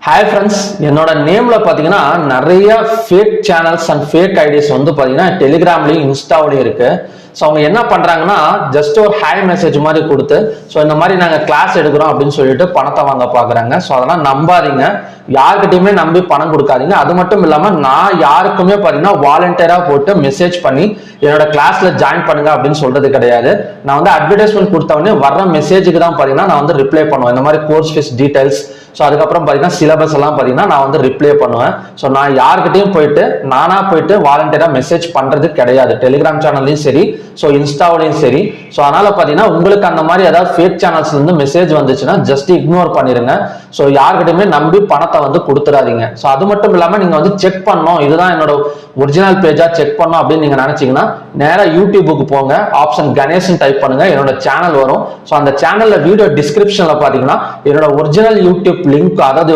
Hi friends, என்னோட நேம்ல பாத்தீங்கன்னா நிறைய fake channels and fake IDs வந்து பாத்தீங்கன்னா டெலிகிராம்லயும் இன்ஸ்டாவிலையும் இருக்கு. ஸோ அவங்க என்ன பண்றாங்கன்னா ஜஸ்ட் ஒரு ஹாய் மெசேஜ் மாதிரி கொடுத்து ஸோ இந்த மாதிரி நாங்கள் கிளாஸ் எடுக்கிறோம் அப்படின்னு சொல்லிட்டு பணத்தை வாங்க பாக்குறாங்க. ஸோ அதெல்லாம் நம்பாதீங்க, யாருக்கிட்டையுமே நம்பி பணம் கொடுக்காதீங்க. அது மட்டும் இல்லாம நான் யாருக்குமே பாத்தீங்கன்னா வாலண்டியரா போட்டு மெசேஜ் பண்ணி என்னோட கிளாஸ்ல ஜாயின் பண்ணுங்க அப்படின்னு சொல்றது கிடையாது. நான் வந்து அட்வர்டைஸ்மெண்ட் கொடுத்தவொடனே வர்ற மெசேஜுக்கு தான் பாத்தீங்கன்னா நான் வந்து ரிப்ளை பண்ணுவேன். இந்த மாதிரி கோர்ஸ் ஃபீஸ் டீடைல்ஸ், ஸோ அதுக்கப்புறம் பார்த்தீங்கன்னா சிலபஸ் எல்லாம் பார்த்தீங்கன்னா நான் வந்து ரிப்ளை பண்ணுவேன். ஸோ நான் யாருக்கிட்டையும் போயிட்டு நானா போயிட்டு வாலண்டியரா மெசேஜ் பண்றது கிடையாது, டெலிகிராம் சேனல்லையும் சரி ஸோ இன்ஸ்டாவிலையும் சரி. ஸோ அதனால பார்த்தீங்கன்னா உங்களுக்கு அந்த மாதிரி ஏதாவது ஃபேக் சேனல்ஸ்ல இருந்து மெசேஜ் வந்துச்சுன்னா ஜஸ்ட் இக்னோர் பண்ணிருங்க. ஸோ யாருக்கிட்டையுமே நம்பி பணத்தை வந்து கொடுத்துடாதீங்க. ஸோ அது மட்டும் இல்லாமல் நீங்க வந்து செக் பண்ணணும், இதுதான் என்னோட ஒரிஜினல் பேஜா செக் பண்ணணும் அப்படின்னு நீங்க நினைச்சீங்கன்னா நேரா யூடியூபுக்கு போங்க, ஆப்ஷன் கணேசன் டைப் பண்ணுங்க, என்னோட சேனல் வரும். ஸோ அந்த சேனல்ல வீடியோ டிஸ்கிரிப்ஷன்ல பாத்தீங்கன்னா என்னோட ஒரிஜினல் யூடியூப் லிங்க், அதாவது